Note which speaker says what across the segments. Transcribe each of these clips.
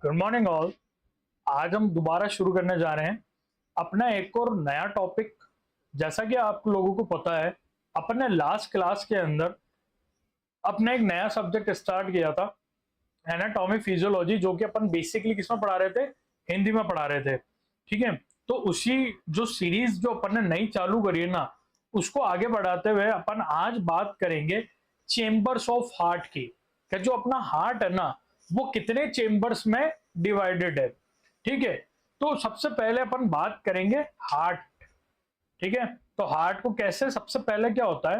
Speaker 1: Good morning all. आज हम दोबारा शुरू करने जा रहे हैं अपना एक और नया टॉपिक। जैसा कि आप लोगों को पता है, अपने लास्ट क्लास के अंदर अपने एक नया सब्जेक्ट स्टार्ट किया था, एनाटॉमी फिजियोलॉजी, जो कि अपन बेसिकली किसमें पढ़ा रहे थे, हिंदी में पढ़ा रहे थे। ठीक है, तो उसी जो सीरीज जो अपन ने नई चालू करी है ना, उसको आगे बढ़ाते हुए अपन आज बात करेंगे चेम्बर्स ऑफ हार्ट की, कि जो अपना हार्ट है ना, वो कितने चेम्बर्स में डिवाइडेड है। ठीक है, तो सबसे पहले अपन बात करेंगे हार्ट। ठीक है, तो हार्ट को कैसे, सबसे पहले क्या होता है,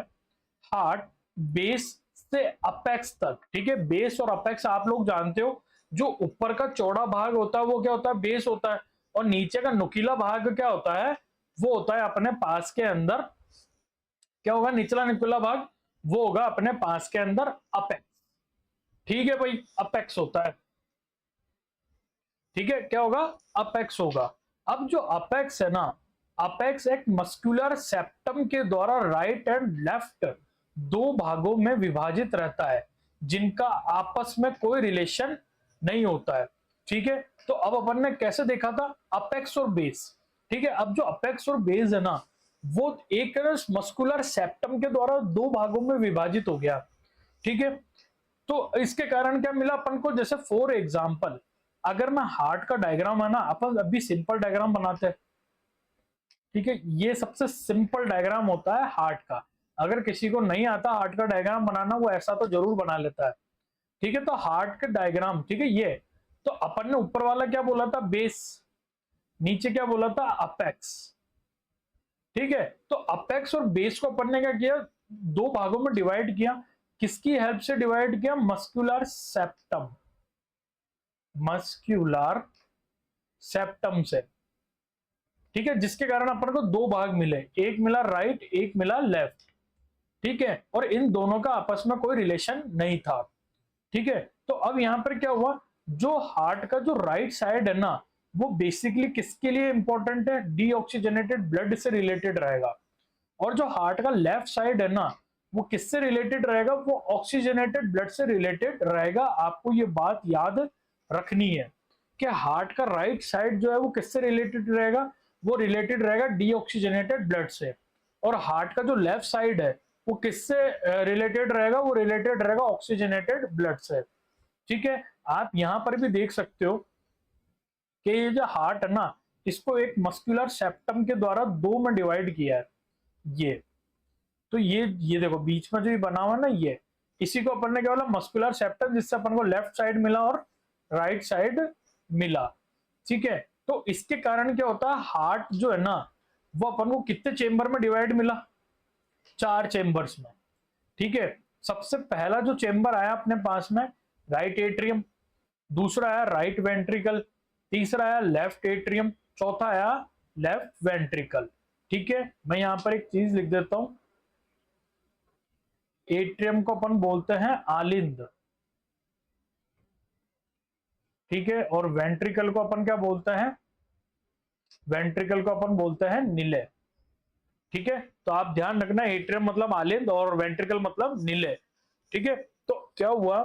Speaker 1: हार्ट बेस से अपेक्स तक, ठीक है, बेस और अपेक्स आप लोग जानते हो। जो ऊपर का चौड़ा भाग होता है वो क्या होता है, बेस होता है, और नीचे का नुकीला भाग क्या होता है, वो होता है अपने पास के अंदर, क्या होगा, निचला नुकीला भाग, वो होगा अपने पास के अंदर अपेक्स। ठीक है भाई, अपेक्स होता है। ठीक है, क्या होगा, अपेक्स होगा। अब जो अपेक्स है ना, अपेक्स एक मस्कुलर सेप्टम के द्वारा राइट एंड लेफ्ट दो भागों में विभाजित रहता है, जिनका आपस में कोई रिलेशन नहीं होता है। ठीक है, तो अब अपन ने कैसे देखा था, अपेक्स और बेस। ठीक है, अब जो अपेक्स और बेस है ना, वो एक मस्कुलर सेप्टम के द्वारा दो भागों में विभाजित हो गया। ठीक है, तो इसके कारण क्या मिला अपन को, जैसे फॉर एग्जाम्पल, अगर मैं हार्ट का डायग्राम है ना, अपन अभी सिंपल डायग्राम बनाते हैं। ठीक है, ये सबसे सिंपल डायग्राम होता है हार्ट का। अगर किसी को नहीं आता हार्ट का डायग्राम बनाना, वो ऐसा तो जरूर बना लेता है। ठीक है, तो हार्ट का डायग्राम, ठीक है, ये तो अपन ने ऊपर वाला क्या बोला था, बेस, नीचे क्या बोला था, अपेक्स। ठीक है, तो अपेक्स और बेस को अपन ने क्या किया, दो भागों में डिवाइड किया। किसकी हेल्प से डिवाइड किया, मस्कुलर सेप्टम, मस्क्यूलर सेप्टम से। ठीक है, जिसके कारण अपन को दो भाग मिले, एक मिला राइट, एक मिला लेफ्ट। ठीक है, और इन दोनों का आपस में कोई रिलेशन नहीं था। ठीक है, तो अब यहां पर क्या हुआ, जो हार्ट का जो राइट साइड है ना, वो बेसिकली किसके लिए इंपॉर्टेंट है, डीऑक्सीजनेटेड ब्लड से रिलेटेड रहेगा। और जो हार्ट का लेफ्ट साइड है ना, वो किससे रिलेटेड रहेगा, वो ऑक्सीजनेटेड ब्लड से रिलेटेड रहेगा। आपको ये बात याद रखनी है कि हार्ट का राइट साइड जो है वो किससे रिलेटेड रहेगा, वो रिलेटेड रहेगा डीऑक्सीजनेटेड ब्लड से। और हार्ट का जो लेफ्ट साइड है वो किससे रिलेटेड रहेगा, वो रिलेटेड रहेगा ऑक्सीजनेटेड ब्लड से। ठीक है, आप यहां पर भी देख सकते हो कि ये जो हार्ट है ना, इसको एक मस्कुलर सेप्टम के द्वारा दो में डिवाइड किया है। ये तो ये देखो बीच में जो ये बना हुआ ना, ये इसी को अपन ने क्या बोला, मस्कुलर सेप्टम, जिससे अपन को लेफ्ट साइड मिला और राइट साइड मिला। ठीक है, तो इसके कारण क्या होता है, हार्ट जो है ना, वो अपन को कितने चेंबर में डिवाइड मिला, चार चेंबर्स में। ठीक है, सबसे पहला जो चेंबर आया अपने पास में, राइट एट्रियम, दूसरा आया राइट वेंट्रिकल, तीसरा आया लेफ्ट एट्रियम, चौथा आया लेफ्ट वेंट्रिकल। ठीक है, मैं यहां पर एक चीज लिख देता हूं, एट्रियम को अपन बोलते हैं आलिंद। ठीक है, और वेंट्रिकल को अपन क्या बोलते हैं, वेंट्रिकल को अपन बोलते हैं निलय। ठीक है, तो आप ध्यान रखना, एट्रियम मतलब आलिंद और वेंट्रिकल मतलब निलय। ठीक है, तो क्या हुआ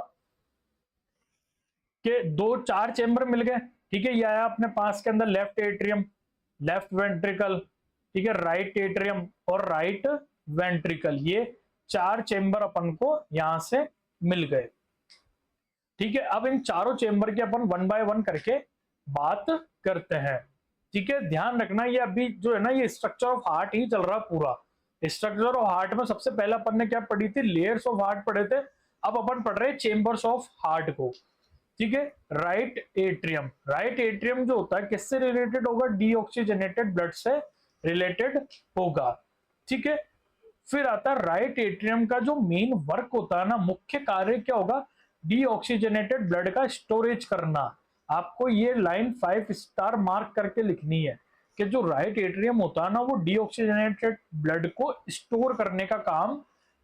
Speaker 1: कि दो चार चेंबर मिल गए। ठीक है, ये आया अपने पास के अंदर लेफ्ट एट्रियम, लेफ्ट वेंट्रिकल, ठीक है, राइट एट्रियम और राइट वेंट्रिकल, ये चार चेंबर अपन को यहां से मिल गए। ठीक है, अब इन चारों चेंबर की अपन वन बाय वन करके बात करते हैं। ठीक है, ध्यान रखना, ये अभी जो है ना, ये स्ट्रक्चर ऑफ हार्ट ही चल रहा पूरा। स्ट्रक्चर ऑफ हार्ट में सबसे पहले अपन ने क्या पढ़ी थी, लेयर्स ऑफ हार्ट पढ़े थे। अब अपन पढ़ रहे हैं चेंबर्स ऑफ हार्ट को। ठीक है, राइट एट्रियम, राइट एट्रियम जो होता है किससे रिलेटेड होगा, डीऑक्सीजनेटेड ब्लड से रिलेटेड होगा। ठीक है, फिर आता है राइट एट्रियम का जो मेन वर्क होता है ना, मुख्य कार्य क्या होगा, डीऑक्सीजनेटेड ब्लड का स्टोरेज करना। आपको ये लाइन 5 स्टार मार्क करके लिखनी है कि जो राइट एट्रियम होता है ना, वो डीऑक्सीजनेटेड ब्लड को स्टोर करने का काम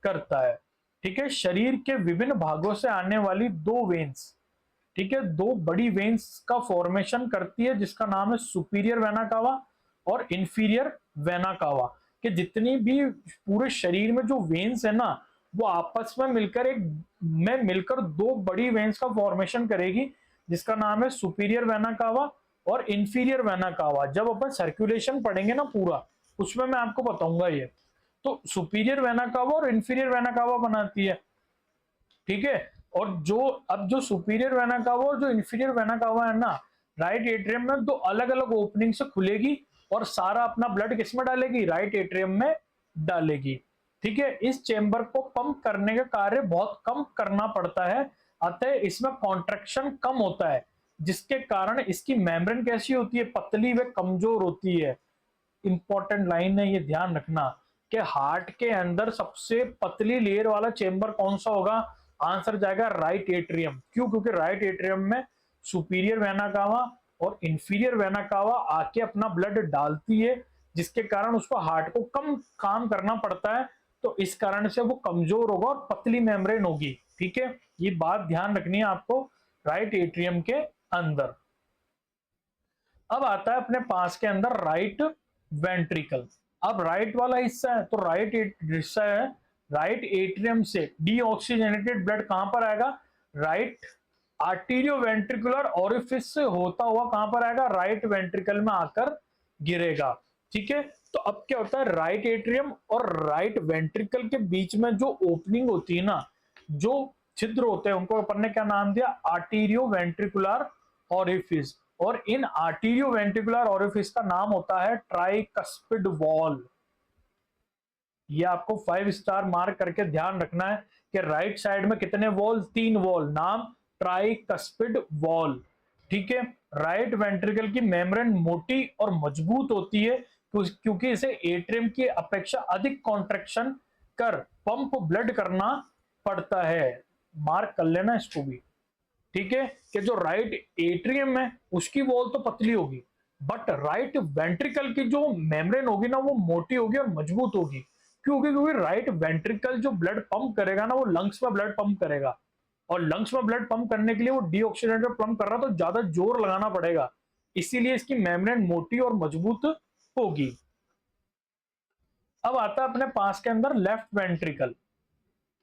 Speaker 1: करता है। ठीक है, शरीर के विभिन्न भागों से आने वाली दो वेन्स, ठीक है, दो बड़ी वेन्स का फॉर्मेशन करती है, जिसका नाम है सुपीरियर वेना कावा और इंफीरियर वेना कावा। कि जितनी भी पूरे शरीर में जो वेन्स है ना, वो आपस में मिलकर दो बड़ी वेन्स का फॉर्मेशन करेगी, जिसका नाम है सुपीरियर वेना कावा और इंफीरियर वेना कावा। जब अपन सर्कुलेशन पढ़ेंगे ना पूरा, उसमें मैं आपको बताऊंगा ये। तो सुपीरियर वेना कावा और इंफीरियर वेना कावा बनाती है, ठीक है। और जो सुपीरियर वेना कावा और जो इंफीरियर वेना कावा है ना, राइट एट्रियम में दो अलग अलग ओपनिंग से खुलेगी और सारा अपना ब्लड किसमें डालेगी, राइट एट्रियम में डालेगी, ठीक है। इस चेंबर को पंप करने का कार्य बहुत कम करना पड़ता है, अतः इसमें कॉन्ट्रैक्शन कम होता है, जिसके कारण इसकी मेम्ब्रेन कैसी होती है, पतली व कमजोर होती है। इंपॉर्टेंट लाइन है, ये ध्यान रखना कि हार्ट के अंदर सबसे पतली लेयर वाला चेंबर कौन सा होगा, आंसर जाएगा राइट एट्रियम। क्यों? क्योंकि राइट एट्रियम में सुपीरियर वेना कावा और इंफीरियर वेना कावा आके अपना ब्लड डालती है, जिसके कारण उसको हार्ट को कम काम करना पड़ता है, तो इस कारण से वो कमजोर होगा और पतली मेम्ब्रेन होगी, ठीक है। ये बात ध्यान रखनी है आपको राइट एट्रियम के अंदर। अब आता है अपने पास के अंदर राइट वेंट्रिकल। अब राइट वाला हिस्सा है, तो राइट हिस्सा है, राइट एट्रियम से डीऑक्सीजनेटेड ब्लड कहां पर आएगा, राइट आर्टीरियो वेंट्रिकुलर ओरिफिस से होता हुआ कहां पर आएगा, राइट वेंट्रिकल में आकर गिरेगा, ठीक है। तो अब क्या होता है, राइट एट्रियम और राइट वेंट्रिकल के बीच में जो ओपनिंग होती है ना, जो छिद्र होते हैं, उनको अपन ने क्या नाम दिया, आर्टीरियो वेंट्रिकुलर ओरिफिस। और इन आर्टीरियो वेंट्रिकुलर ओरिफिस का नाम होता है ट्राइकस्पिड वॉल। ये आपको 5 स्टार मार्क करके ध्यान रखना है कि राइट साइड में कितने वॉल, 3 वॉल, नाम ट्राइकस्पिड वॉल, ठीक है। राइट वेंट्रिकल की मेम्ब्रेन मोटी और मजबूत होती है, क्योंकि इसे एट्रियम की अपेक्षा अधिक कॉन्ट्रैक्शन कर पंप ब्लड करना पड़ता है। मार्क कर लेना इसको भी, ठीक है, कि जो राइट एट्रियम है उसकी वॉल तो पतली होगी, बट राइट वेंट्रिकल की जो मेम्ब्रेन होगी ना, वो मोटी होगी और मजबूत होगी। क्योंकि राइट वेंट्रिकल जो ब्लड पंप करेगा ना, वो लंग्स में ब्लड पंप करेगा, और लंग्स में ब्लड पंप करने के लिए वो डीऑक्सीजनेटेड पंप कर रहा, तो ज्यादा जोर लगाना पड़ेगा, इसीलिए इसकी मेम्ब्रेन मोटी और मजबूत होगी। अब आता है अपने पास के अंदर लेफ्ट वेंट्रिकल,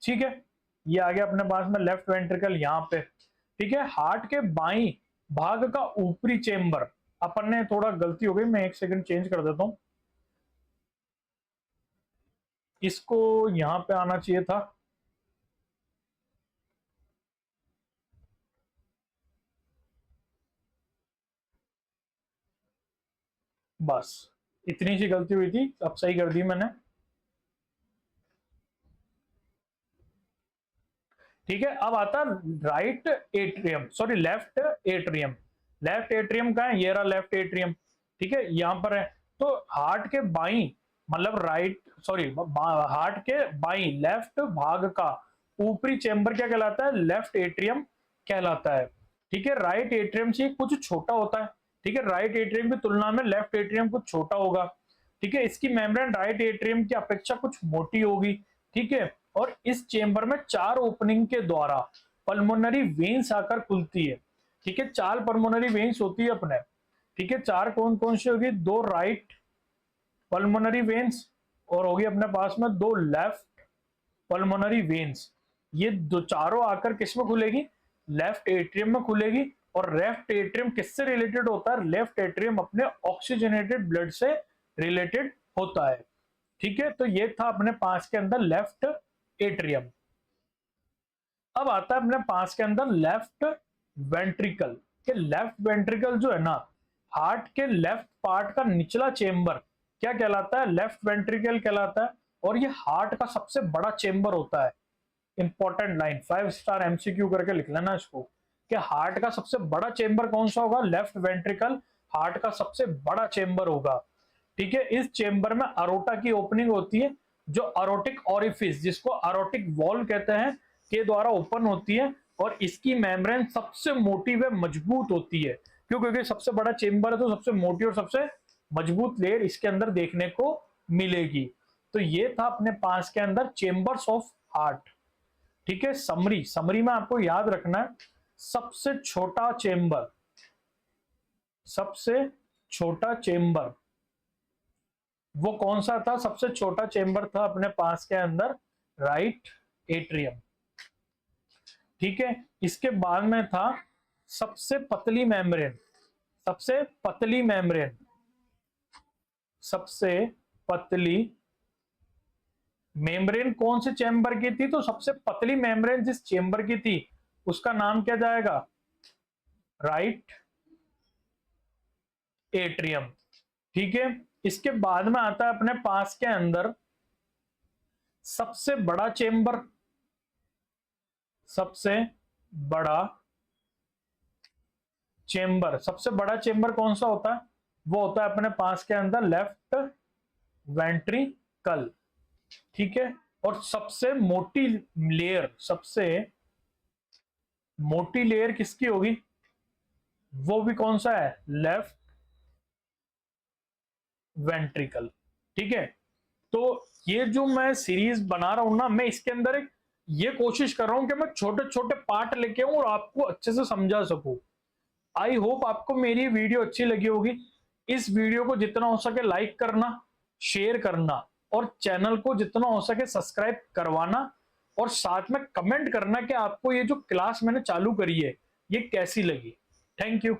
Speaker 1: ठीक है। ये आ गया अपने पास में लेफ्ट वेंट्रिकल यहां पे, ठीक है। हार्ट के बाईं भाग का ऊपरी चेंबर, अपन ने थोड़ा गलती हो गई, मैं एक सेकंड चेंज कर देता हूं, इसको यहां पे आना चाहिए था, बस इतनी सी गलती हुई थी, अब सही कर दी मैंने, ठीक है। अब आता right atrium, sorry left atrium. Left atrium का है, ये रहा लेफ्ट एट्रियम, ठीक है, यहां पर है। तो हार्ट के बाई, मतलब राइट, सॉरी हार्ट के बाई लेफ्ट भाग का ऊपरी चेंबर क्या कहलाता है, लेफ्ट एट्रियम कहलाता है, ठीक है। राइट एट्रियम से कुछ छोटा होता है, ठीक है, राइट एट्रियम की तुलना में लेफ्ट एट्रियम कुछ छोटा होगा, ठीक है। इसकी मेम्ब्रेन राइट एट्रियम की अपेक्षा कुछ मोटी होगी, ठीक है। और इस चेंबर में 4 ओपनिंग के द्वारा पल्मोनरी वेन्स आकर खुलती है, ठीक है। 4 पल्मोनरी वेन्स होती है अपने, ठीक है। 4 कौन कौन सी होगी, 2 राइट पल्मोनरी वेन्स और होगी अपने पास में 2 लेफ्ट पल्मोनरी वेन्स। ये दो चारों आकर किस में खुलेगी, लेफ्ट एट्रियम में खुलेगी। और लेफ्ट एट्रियम किससे रिलेटेड होता है, लेफ्ट एट्रियम अपने ऑक्सीजनेटेड ब्लड से रिलेटेड होता है, ठीक है। तो ये था अपने पास के अंदर लेफ्ट एट्रियम। अब आता है अपने पास के अंदर लेफ्ट वेंट्रिकल। के लेफ्ट वेंट्रिकल जो है ना, हार्ट के लेफ्ट पार्ट का निचला चेंबर क्या कहलाता है, लेफ्ट वेंट्रिकल कहलाता है। और ये हार्ट का सबसे बड़ा चेंबर होता है। इंपॉर्टेंट लाइन, 5 स्टार एमसीक्यू करके लिख लेना इसको, कि हार्ट का सबसे बड़ा चेंबर कौन सा होगा, लेफ्ट वेंट्रिकल हार्ट का सबसे बड़ा चेंबर होगा, ठीक है। इस चेंबर में अरोटा की ओपनिंग होती है, जो अरोटिक ओरिफिस, जिसको अरोटिक वॉल्व कहते हैं, के द्वारा ओपन होती है। और इसकी मेम्ब्रेन सबसे मोटी व मजबूत होती है, क्यों, क्योंकि सबसे बड़ा चेंबर है, तो सबसे मोटी और सबसे मजबूत लेयर इसके अंदर देखने को मिलेगी। तो ये था अपने पास के अंदर चेंबर्स ऑफ हार्ट, ठीक है। समरी में आपको याद रखना है, सबसे छोटा चेंबर, सबसे छोटा चेंबर वो कौन सा था, सबसे छोटा चेंबर था अपने पास के अंदर राइट एट्रियम, ठीक है। इसके बाद में था सबसे पतली मेम्ब्रेन, सबसे पतली मेम्ब्रेन, सबसे पतली मेम्ब्रेन कौन से चेंबर की थी? तो सबसे पतली मेम्ब्रेन जिस चेंबर की थी उसका नाम क्या जाएगा? Right atrium. ठीक है, इसके बाद में आता है अपने पास के अंदर सबसे बड़ा चेंबर, सबसे बड़ा चेंबर, सबसे बड़ा चेंबर कौन सा होता है? वो होता है अपने पास के अंदर लेफ्ट वेंट्रिकल। ठीक है, और सबसे मोटी लेयर, सबसे मोटी लेयर किसकी होगी? वो भी कौन सा है? Left ventricle. ठीक है, तो ये जो मैं सीरीज बना रहा हूं ना, मैं इसके अंदर एक ये कोशिश कर रहा हूं कि मैं छोटे छोटे पार्ट लेके आऊं और आपको अच्छे से समझा सकूं। आई होप आपको मेरी वीडियो अच्छी लगी होगी। इस वीडियो को जितना हो सके लाइक करना, शेयर करना और चैनल को जितना हो सके सब्सक्राइब करवाना, और साथ में कमेंट करना कि आपको ये जो क्लास मैंने चालू करी है ये कैसी लगी। Thank you.